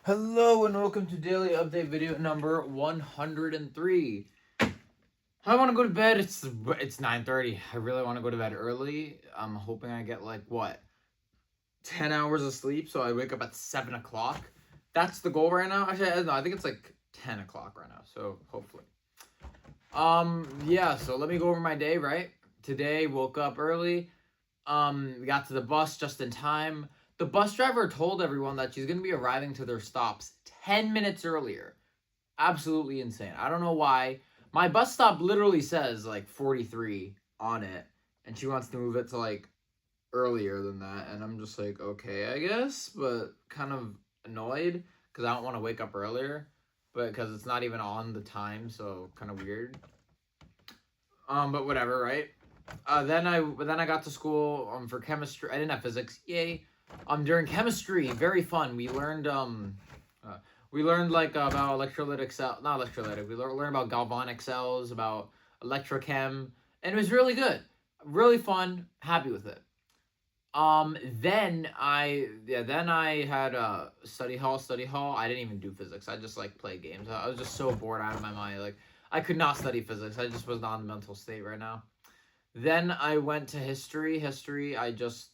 Hello and welcome to daily update video number 103. I want to go to bed. It's 9:30. I really want to go to bed early. I'm hoping I get 10 hours of sleep, so I wake up at 7 o'clock. That's the goal right now. Actually, no, I think it's like 10 o'clock right now, so hopefully. Yeah, so let me go over my day, right? Today, woke up early. We got to the bus just in time. The bus driver told everyone that she's gonna be arriving to their stops 10 minutes earlier. Absolutely insane. I don't know why. My bus stop literally says 43 on it, and she wants to move it to earlier than that, and I'm just like, okay, I guess, but kind of annoyed because I don't want to wake up earlier, but because it's not even on the time, so kind of weird. But whatever, right? Then I got to school for chemistry. I didn't have physics. Yay. During chemistry, very fun. We learned about electrolytic cell, not electrolytic. We learned about galvanic cells, about electrochem, and it was really good, really fun. Happy with it. Then I had study hall. Study hall. I didn't even do physics. I just played games. I was just so bored out of my mind. I could not study physics. I just was not in the mental state right now. Then I went to history. History. I just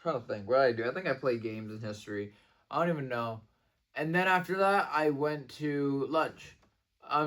trying to think what did I do. I think I played games in history. I don't even know. And then after that, I went to lunch.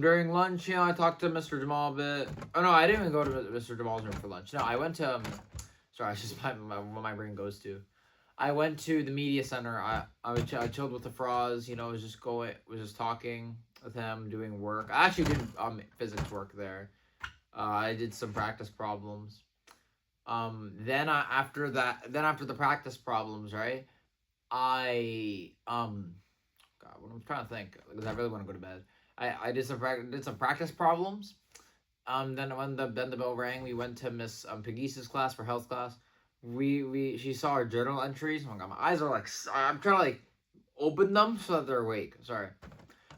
During lunch, I talked to Mr. Jamal a bit. Oh no, I didn't even go to Mr. Jamal's room for lunch. No, I went to sorry, it's just what my brain goes to. I went to the media center. I chilled with the Froz. Was just talking with him, doing work. I actually did physics work there. I did some practice problems. After the practice problems, right? I God, what I'm trying to think because I really want to go to bed. I did some practice problems. Then when the bell rang, we went to Miss Pegisa's class for health class. We She saw our journal entries. Oh my god, my eyes are I'm trying to open them so that they're awake. Sorry.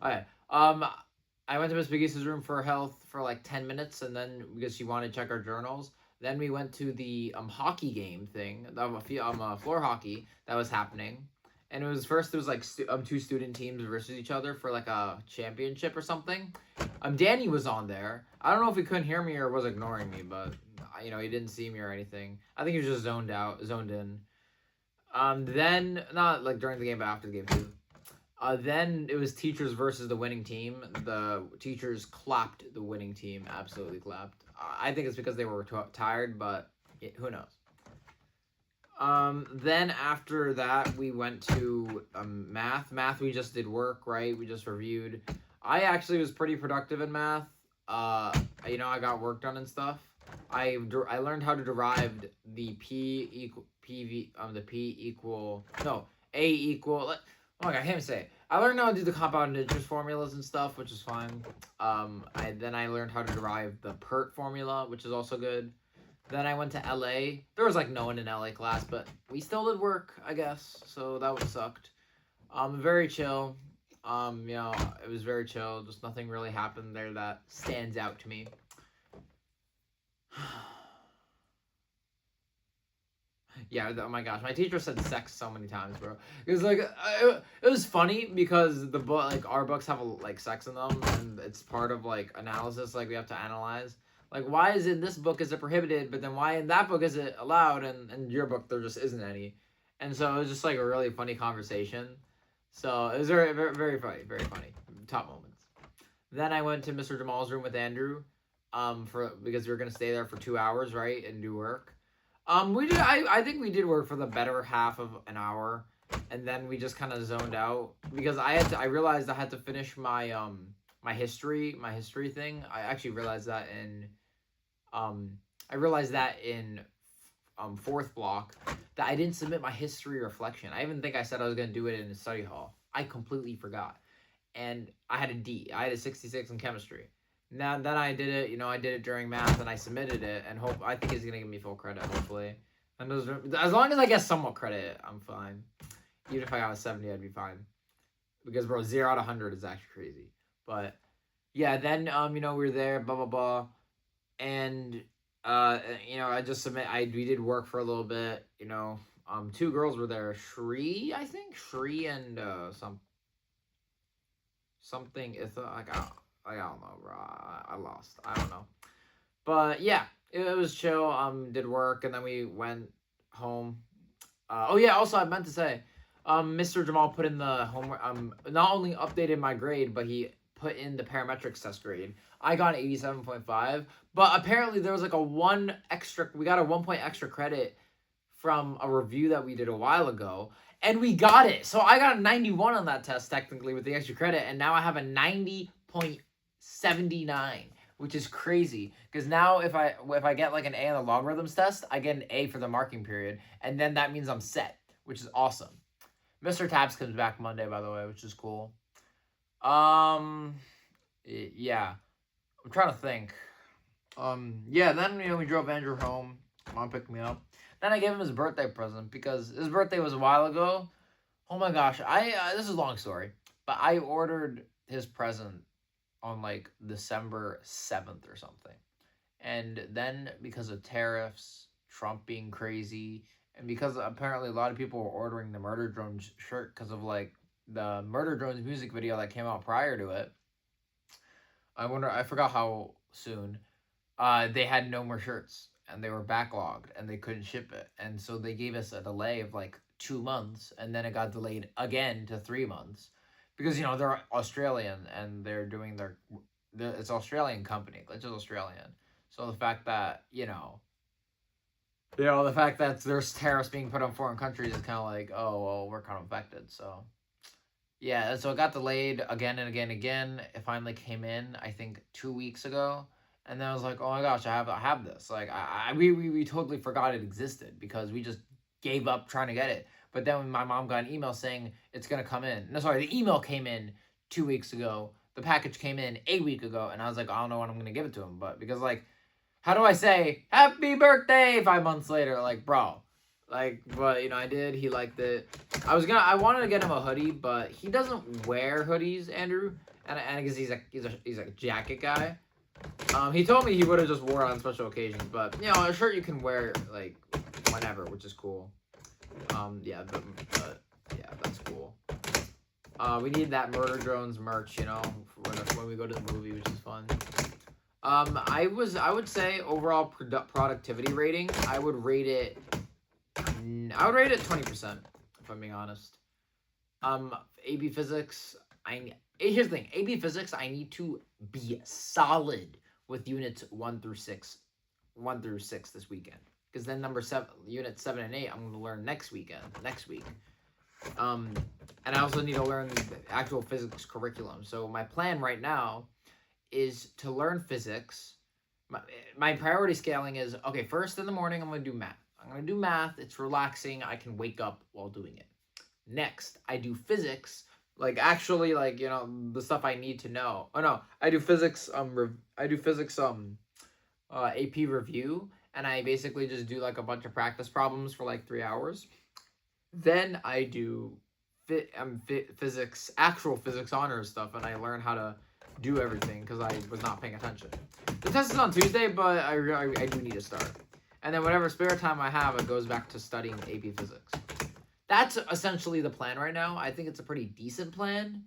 Okay. I went to Miss Pegisa's room for health for 10 minutes, and then because she wanted to check our journals. Then we went to the hockey game thing, floor hockey that was happening, and it was two student teams versus each other for a championship or something. Danny was on there. I don't know if he couldn't hear me or was ignoring me, but he didn't see me or anything. I think he was just zoned in. Then not during the game, but after the game too. Then it was teachers versus the winning team. The teachers clapped the winning team, absolutely clapped. I think it's because they were tired, but who knows. Then after that, we went to math. Math, we just did work, right? We just reviewed. I actually was pretty productive in math. I got work done and stuff. I learned how to derive the A equal. Oh my god, I can't even say it. I learned how to do the compound interest formulas and stuff, which is fine. I learned how to derive the PERT formula, which is also good. Then I went to LA. There was no one in LA class, but we still did work, I guess. So that would sucked. Very chill. It was very chill. Just nothing really happened there that stands out to me. Yeah, oh my gosh, my teacher said sex so many times, bro. It was it was funny because the book, our books have sex in them, and it's part of analysis. We have to analyze why is in this book is it prohibited, but then why in that book is it allowed, and in your book there just isn't any, and so it was just a really funny conversation. So it was very very very funny, very funny. Top moments. Then I went to Mr. Jamal's room with Andrew, for because we were gonna stay there for 2 hours, right, and do work. We did. I think we did work for the better half of an hour, and then we just kind of zoned out because I realized I had to finish my history thing. I actually realized that in um fourth block that I didn't submit my history reflection. I even think I said I was gonna do it in the study hall. I completely forgot, and I had a D. I had a 66 in chemistry. Now then I did it, I did it during math and I submitted it, and I think he's gonna give me full credit, hopefully. And as long as I get somewhat credit, I'm fine. Even if I got a 70, I'd be fine. Because bro, 0 out of 100 is actually crazy. But yeah, then we were there, blah blah blah, and I just we did work for a little bit, Two girls were there. Shri, I think Shri and something. Like I don't know, bro. I lost. I don't know. But yeah, it was chill. Did work and then we went home. Oh yeah. Also, I meant to say, Mr. Jamal put in the homework. Not only updated my grade, but he put in the parametrics test grade. I got an 87.5, but apparently there was like a one extra. We got a 1 point extra credit from a review that we did a while ago, and we got it. So I got a 91 on that test technically with the extra credit, and now I have a 90.79, which is crazy. Because now if I get like an A on the logarithms test, I get an A for the marking period, and then that means I'm set, which is awesome. Mr. Tabs comes back Monday, by the way, which is cool. Yeah, I'm trying to think. Yeah. Then we drove Andrew home. Mom picked me up. Then I gave him his birthday present because his birthday was a while ago. Oh my gosh, this is a long story, but I ordered his present on like December 7th or something, and then because of tariffs, Trump being crazy, and because apparently a lot of people were ordering the Murder Drones shirt because of like the Murder Drones music video that came out prior to it. I forgot how soon. They had no more shirts and they were backlogged and they couldn't ship it, and so they gave us a delay of like 2 months, and then it got delayed again to 3 months because they're Australian and they're doing it's Australian company, it's just Australian. So the fact that the fact that there's tariffs being put on foreign countries is kind of like, oh well, we're kind of affected. So yeah, so it got delayed again and again and again. It finally came in, I think 2 weeks ago, and then I was like, oh my gosh, I have this. Like we totally forgot it existed because we just gave up trying to get it. But then my mom got an email saying it's gonna come in. No, sorry, the email came in 2 weeks ago. The package came in a week ago, and I was like, I don't know when I'm gonna give it to him, but because like, how do I say happy birthday 5 months later? Like, bro. Like, but I did. He liked it. I wanted to get him a hoodie, but he doesn't wear hoodies, Andrew, and because he's a jacket guy. He told me he would have just wore it on special occasions, but a shirt you can wear like whenever, which is cool. Yeah, yeah, that's cool. We need that Murder Drones merch, when we go to the movie, which is fun. I would say overall productivity rating, I would rate it 20%, if I'm being honest. AB Physics, here's the thing. AB Physics, I need to be solid with units 1 through 6 this weekend. Because then units 7 and 8, I'm going to learn next week. And I also need to learn the actual physics curriculum. So my plan right now is to learn physics. My priority scaling is, okay, first in the morning, I'm going to do math. It's relaxing. I can wake up while doing it. Next, I do physics. Like, actually, like, the stuff I need to know. Oh, no. I do physics, AP review. And I basically just do, like, a bunch of practice problems for, like, 3 hours. Then I do actual physics honors stuff. And I learn how to do everything because I was not paying attention. The test is on Tuesday, but I do need to start. And then whatever spare time I have, it goes back to studying AP Physics. That's essentially the plan right now. I think it's a pretty decent plan.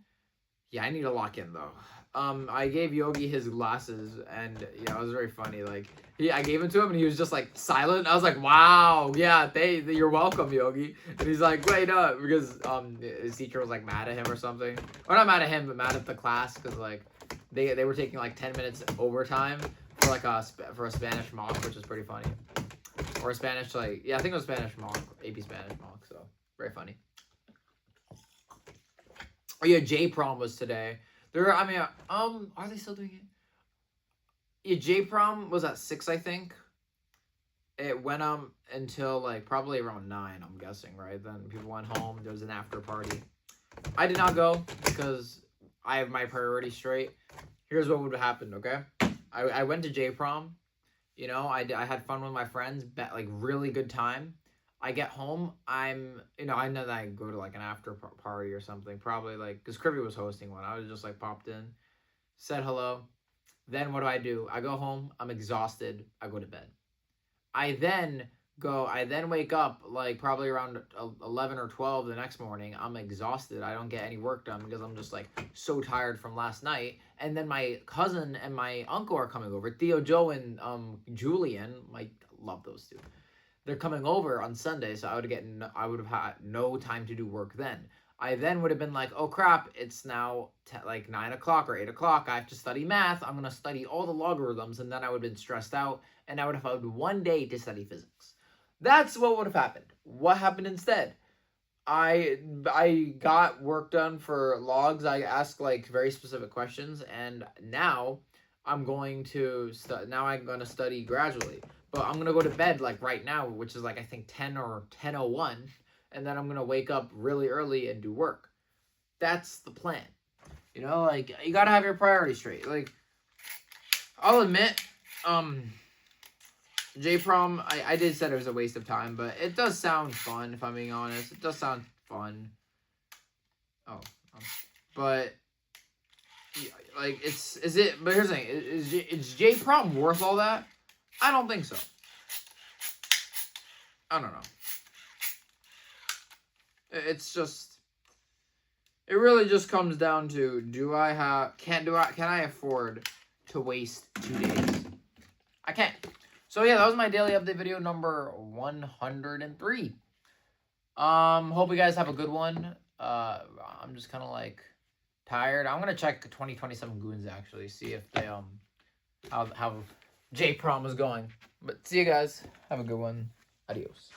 Yeah, I need to lock in, though. I gave Yogi his glasses, and, it was very funny. Like, I gave them to him, and he was just, like, silent. I was like, wow, yeah, you're welcome, Yogi. And he's like, wait up, because his teacher was, like, mad at him or something. Or not mad at him, but mad at the class, because, like, they were taking, like, 10 minutes overtime for, like, for a Spanish mock, which is pretty funny. Or a Spanish, like, yeah, I think it was Spanish mock, AP Spanish mock, so very funny. Oh yeah, J prom was today. Are they still doing it? Yeah, J prom was at 6, I think. It went until like probably around 9, I'm guessing, right? Then people went home. There was an after party. I did not go because I have my priorities straight. Here's what would have happened, okay? I went to J prom. I had fun with my friends, like really good time. I get home, I know that I go to like an after party or something, probably like, because Kirby was hosting one. I was just like popped in, said hello. Then what do? I go home, I'm exhausted, I go to bed. I then go. I then wake up like probably around 11 or 12 the next morning. I'm exhausted. I don't get any work done because I'm just like so tired from last night. And then my cousin and my uncle are coming over. Theo, Joe, and Julian. I love those two. They're coming over on Sunday, so I would have had no time to do work then. I then would have been like, oh crap, it's now like 9 o'clock or 8 o'clock. I have to study math. I'm gonna study all the logarithms, and then I would have been stressed out, and I would have had one day to study physics. That's what would have happened. What happened instead? I got work done for logs. I asked like very specific questions, and now now I'm going to study gradually. But I'm going to go to bed like right now, which is like I think 10 or 10:01, and then I'm going to wake up really early and do work. That's the plan. Like you got to have your priorities straight. Like I'll admit J-Prom, I did said it was a waste of time, but it does sound fun, if I'm being honest. It does sound fun. Oh. But, like, but here's the thing. Is J-Prom worth all that? I don't think so. I don't know. It's just, it really just comes down to, can I afford to waste 2 days? I can't. So yeah, that was my daily update video number 103. Hope you guys have a good one. I'm just kind of like tired. I'm gonna check 2027 Goons actually, see if they how J-Prom is going. But see you guys. Have a good one. Adios.